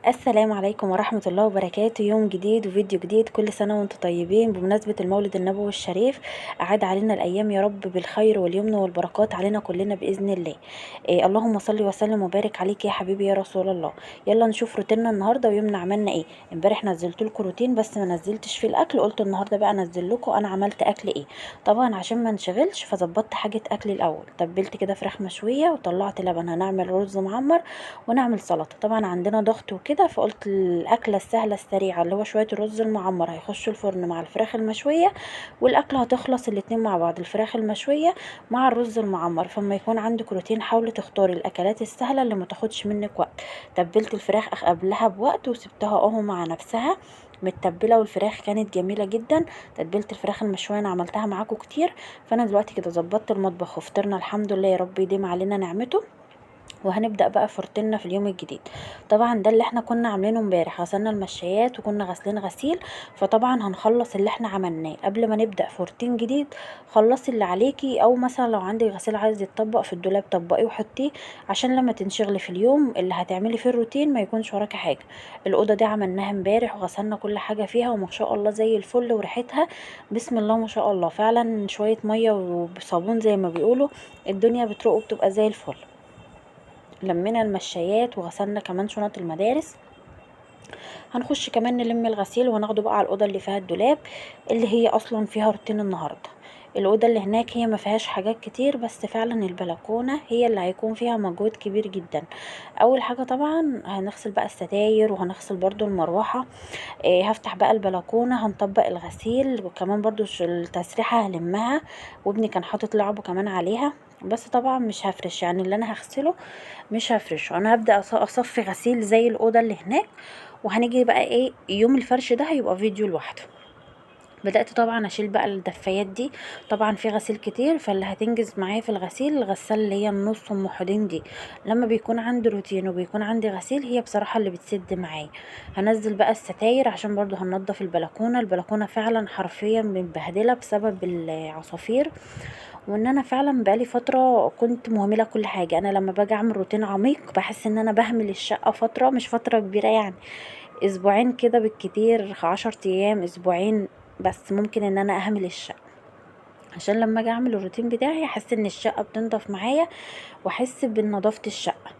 السلام عليكم ورحمة الله وبركاته. يوم جديد وفيديو جديد. كل سنة وانتم طيبين بمناسبة المولد النبوي الشريف. أعاد علينا الأيام يا رب بالخير واليمن والبركات علينا كلنا بإذن الله. اللهم صل وسلم وبارك عليك يا حبيبي يا رسول الله. يلا نشوف روتيننا النهارده ويومنا عملنا ايه. امبارح نزلت لكم روتين بس ما نزلتش فيه الاكل، قلت النهارده بقى انزل لكم انا عملت اكل ايه. طبعا عشان ما نشغلش فظبطت حاجه اكل الاول، تبلت كده فراخ مشويه وطلعت لبن، هنعمل رز معمر ونعمل سلطه. طبعا عندنا ضغط وكده، فقلت الاكله السهله السريعه اللي هو شويه الرز المعمر هيخشوا الفرن مع الفراخ المشويه، والاكله هتخلص الاتنين مع بعض، الفراخ المشويه مع الرز المعمر. فما يكون عندك روتين حاولي تختاري الاكلات السهله اللي ما تاخدش منك وقت. تبلت الفراخ قبلها بوقت وسبتها مع نفسها متبله، والفراخ كانت جميله جدا. تتبيله الفراخ المشويه انا عملتها معاكم كتير. فانا دلوقتي كده ظبطت المطبخ وفطرنا الحمد لله، يا رب يديم علينا نعمته. وهنبدأ بقى فرتنا في اليوم الجديد. طبعا ده اللي احنا كنا عاملينه امبارح، غسلنا المشايات وكنا غاسلين غسيل. فطبعا هنخلص اللي احنا عملناه قبل ما نبدأ فورتين جديد. خلصي اللي عليكي، او مثلا لو عندك غسيل عايز يتطبق في الدولاب طبقيه وحطيه، عشان لما تنشغلي في اليوم اللي هتعملي فيه الروتين ما يكونش وراكي حاجه. الاوضه دي عملناها امبارح وغسلنا كل حاجه فيها، وما شاء الله زي الفل، وريحتها بسم الله ما شاء الله. فعلا شويه ميه وصابون زي ما بيقولوا الدنيا بتروق وبتبقى زي الفل. لمينا المشايات وغسلنا كمان شنط المدارس. هنخش كمان نلم الغسيل وناخده بقى على الاوضه اللي فيها الدولاب، اللي هي اصلا فيها روتين النهارده. الاوضه اللي هناك هي ما فيهاش حاجات كتير، بس فعلا البلكونه هي اللي هيكون فيها مجهود كبير جدا. اول حاجه طبعا هنغسل بقى الستاير، وهنغسل برضو المروحه. هفتح بقى البلكونه، هنطبق الغسيل، وكمان برضو التسريحه هلمها. وابني كان حاطط لعبه كمان عليها، بس طبعا مش هفرش، يعني اللي انا هغسله مش هفرشه. انا هبدأ اصفي غسيل زي الاوضه اللي هناك، وهنيجي بقى ايه يوم الفرش ده هيبقى فيديو لوحده. بدأت طبعا اشيل بقى الدفايات دي. طبعا في غسيل كتير، فاللي هتنجز معايا في الغسيل الغسالة اللي هي النص ام حدين دي. لما بيكون عندي روتين وبيكون عندي غسيل هي بصراحة اللي بتسد معايا. هنزل بقى الستاير عشان برضو هننضف البلكونة. البلكونة فعلا حرفيا متبهدلة بسبب العصافير، وان انا فعلا بقالي فترة كنت مهملة كل حاجة. انا لما باجي اعمل روتين عميق بحس ان انا بهمل الشقة فترة، مش فترة كبيرة يعني، اسبوعين كده بالكتير، 10 ايام اسبوعين، بس ممكن ان انا اهمل الشقة. عشان لما اجي اعمل الروتين بتاعي احس ان الشقة بتنضف معايا، واحس بنظافة الشقة.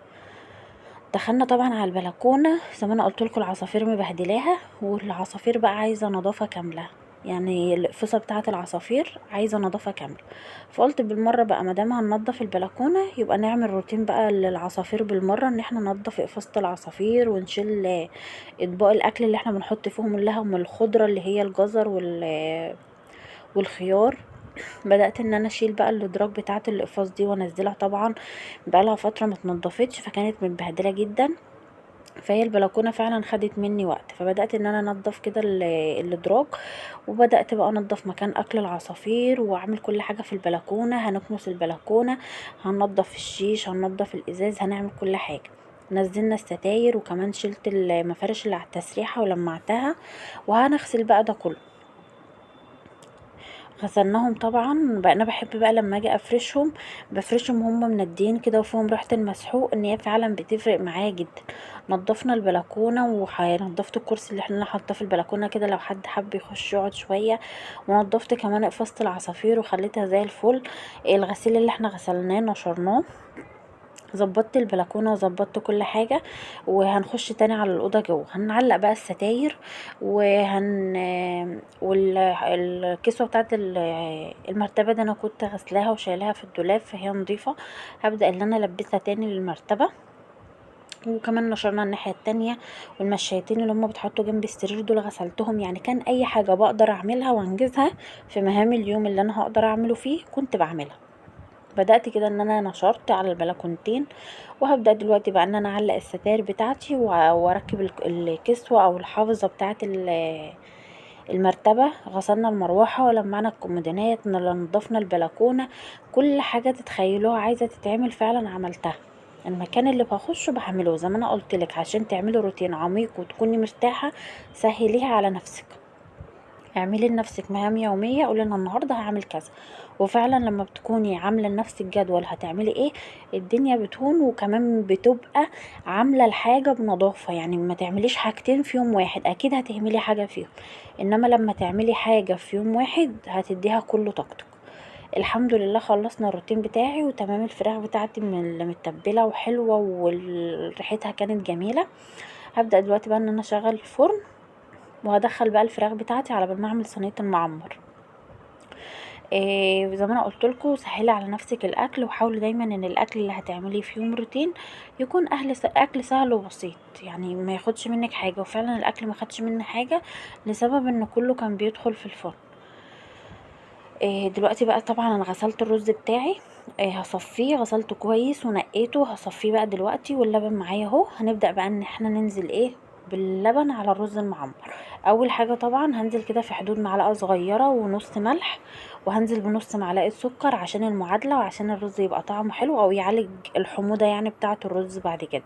دخلنا طبعا على البلكونه زي ما انا قلت لكم، العصافير مبهدلاها، والعصافير بقى عايزه نظافه كامله. يعني القفصه بتاعه العصافير عايزه نظافه كامله. فقلت بالمره بقى مادام هننضف البلكونه يبقى نعمل روتين بقى للعصافير بالمره، ان احنا ننضف قفصه العصافير ونشيل اطباق الاكل اللي احنا بنحط فيهم لهم الخضره اللي هي الجزر والخيار. بدأت ان انا اشيل بقى الادراج بتاعه الاقفاص دي وانزلها. طبعا بقالها فتره متنضفتش فكانت متبهدله جدا، فهي البلكونه فعلا خدت مني وقت. فبدات ان انا انضف كده الادراج، وبدات بقى انضف مكان اكل العصافير، واعمل كل حاجه في البلكونه. هنكنس البلكونه، هننضف الشيش، هننضف الازاز، هنعمل كل حاجه. نزلنا الستاير، وكمان شلت المفارش اللي على التسريحه ولمعتها، وهنغسل بقى ده كله. غسلناهم طبعا. بقى انا بحب بقى لما اجي افرشهم بفرشهم هم مندين كده وفيهم ريحه المسحوق، ان هي فعلا بتفرق معايا جدا. نضفنا البلكونه، ونضفت الكرسي اللي احنا حاطاه في البلكونه كده لو حد حب يخش يقعد شويه. ونضفت كمان قفصه العصافير وخليتها زي الفل. الغسيل اللي احنا غسلناه نشرناه. ظبطت البلكونه وظبطت كل حاجه. وهنخش تاني على الاوضه جوه، هنعلق بقى الستاير. والكسوه بتاعت المرتبه دي انا كنت غسلاها وشايلاها في الدولاب فهي نظيفه. هبدا ان انا البسها تاني للمرتبه. وكمان نشرنا الناحيه التانية. والمشايتين اللي هم بتحطوا جنب السرير دول غسلتهم، يعني كان اي حاجه بقدر اعملها وانجزها في مهام اليوم اللي انا هقدر اعمله فيه كنت بعملها. بدأت كده ان انا نشرت على البلكونتين. وهبدأ دلوقتي بقى ان انا اعلق الستاير بتاعتي واركب الكسوة او الحافظة بتاعت المرتبة. غسلنا المروحة ولمعنا الكومودينات، نظفنا البلكونة. كل حاجة تتخيلوها عايزة تتعمل فعلا عملتها. المكان اللي بخشه بعمله زي ما انا قلتلك، عشان تعملي روتين عميق وتكوني مرتاحة. سهليها على نفسك. اعملي لنفسك مهام يوميه، قولي انا النهارده هعمل كذا. وفعلا لما بتكوني عامله لنفسك جدول هتعملي ايه، الدنيا بتهون، وكمان بتبقى عامله الحاجه بنظافه. يعني ما تعمليش حاجتين في يوم واحد، اكيد هتهملي حاجه فيهم، انما لما تعملي حاجه في يوم واحد هتديها كل طاقتك. الحمد لله خلصنا الروتين بتاعي وتمام. الفراخ بتاعتي متبله وحلوه وريحتها كانت جميله. هبدأ دلوقتي بقى ان انا اشغل الفرن، وهدخل بقى الفراخ بتاعتي على بال ما اعمل صينيه المعمر. زي ما انا قلتلكوا، سهلي على نفسك الاكل، وحاولي دايما ان الاكل اللي هتعمليه في يوم روتين يكون اكل سهل وبسيط، يعني ما ياخدش منك حاجه. وفعلا الاكل ما خدش مني حاجه لسبب ان كله كان بيدخل في الفرن. دلوقتي بقى طبعا انا غسلت الرز بتاعي، هصفيه، غسلته كويس ونقيته، هصفيه بقى دلوقتي. واللبن معايا اهو. هنبدأ بقى ان احنا ننزل باللبن على الرز المعمر. اول حاجة طبعا هنزل كده في حدود معلقة صغيرة ونص ملح، وهنزل بنص معلقة سكر عشان المعادلة وعشان الرز يبقى طعمه حلو او يعالج الحموضة يعني بتاعة الرز. بعد كده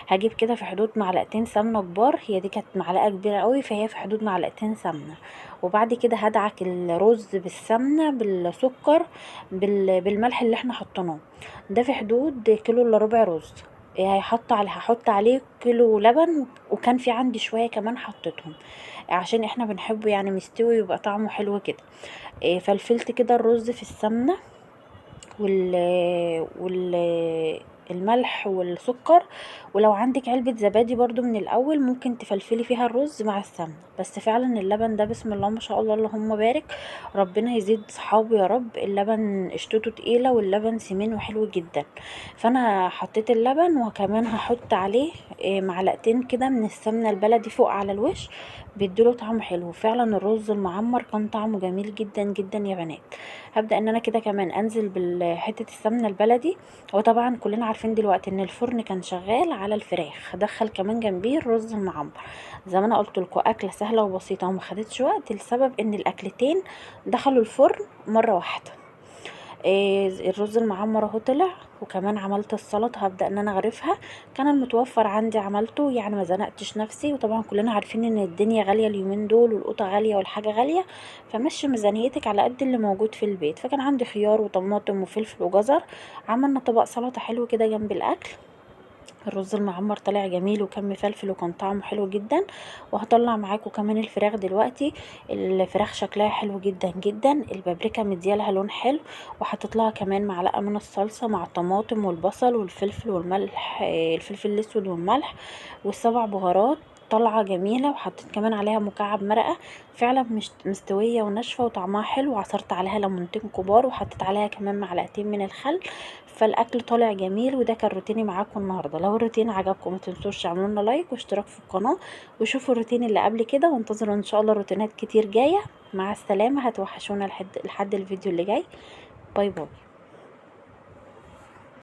هجيب كده في حدود معلقتين سمنة كبار، هي دي كانت معلقة كبيرة قوي فهي في حدود معلقتين سمنة. وبعد كده هدعك الرز بالسمنة بالسكر بالملح اللي احنا حطيناه. ده في حدود كيلو الا ربع رز. هحط عليه كيلو لبن، وكان في عندي شوية كمان حطيتهم عشان احنا بنحبه يعني مستوي ويبقى طعمه حلو كده. فلفلت كده الرز في السمنة وال وال الملح والسكر. ولو عندك علبة زبادي برضو من الاول ممكن تفلفلي فيها الرز مع السمنة. بس فعلا اللبن ده بسم الله ما شاء الله اللهم بارك، ربنا يزيد صحابه يا رب. اللبن اشتوته تقيلة واللبن سمين وحلو جدا. فانا حطيت اللبن، وكمان هحط عليه معلقتين كده من السمنة البلدي فوق على الوش، بيديله طعم حلو. فعلا الرز المعمر كان طعمه جميل جدا جدا يا بنات. هبدأ ان انا كده كمان انزل بحتة السمنة البلدي. وطبعا كلنا عارفين دلوقتي ان الفرن كان شغال على الفراخ، هدخل كمان جنبيه الرز المعمر. زي ما انا قلت لكم اكله سهله وبسيطه وما خدتش وقت، لسبب ان الاكلتين دخلوا الفرن مره واحده. الرز المعمر اهو طلع، وكمان عملت السلطه هبدا ان انا اغرفها. كان المتوفر عندي عملته، يعني ما زنقتش نفسي. وطبعا كلنا عارفين ان الدنيا غاليه اليومين دول، والقوطه غاليه والحاجه غاليه، فمشي ميزانيتك على قد اللي موجود في البيت. فكان عندي خيار وطماطم وفلفل وجزر. عملنا طبق سلطه حلو كده جنب الاكل. الرز المعمر طلع جميل وكان مفلفل وكان طعمه حلو جدا. وهطلع معاكم كمان الفراخ دلوقتي. الفراخ شكلها حلو جدا جدا، البابريكا مديالها لون حلو. وحطيت لها كمان معلقه من الصلصه مع الطماطم والبصل والفلفل والملح، الفلفل الاسود والملح والسبع بهارات. طالعه جميله. وحطيت كمان عليها مكعب مرقه، فعلا مش مستويه وناشفه وطعمها حلو. وعصرت عليها ليمونتين كبار، وحطيت عليها كمان معلقتين من الخل. فالاكل طالع جميل. وده كان روتيني معاكم النهارده. لو الروتين عجبكم ما تنسوش تعملوا لنا لايك واشتراك في القناه، وشوفوا الروتين اللي قبل كده، وانتظروا ان شاء الله روتينات كتير جايه. مع السلامه، هتوحشونا لحد الفيديو اللي جاي. باي باي.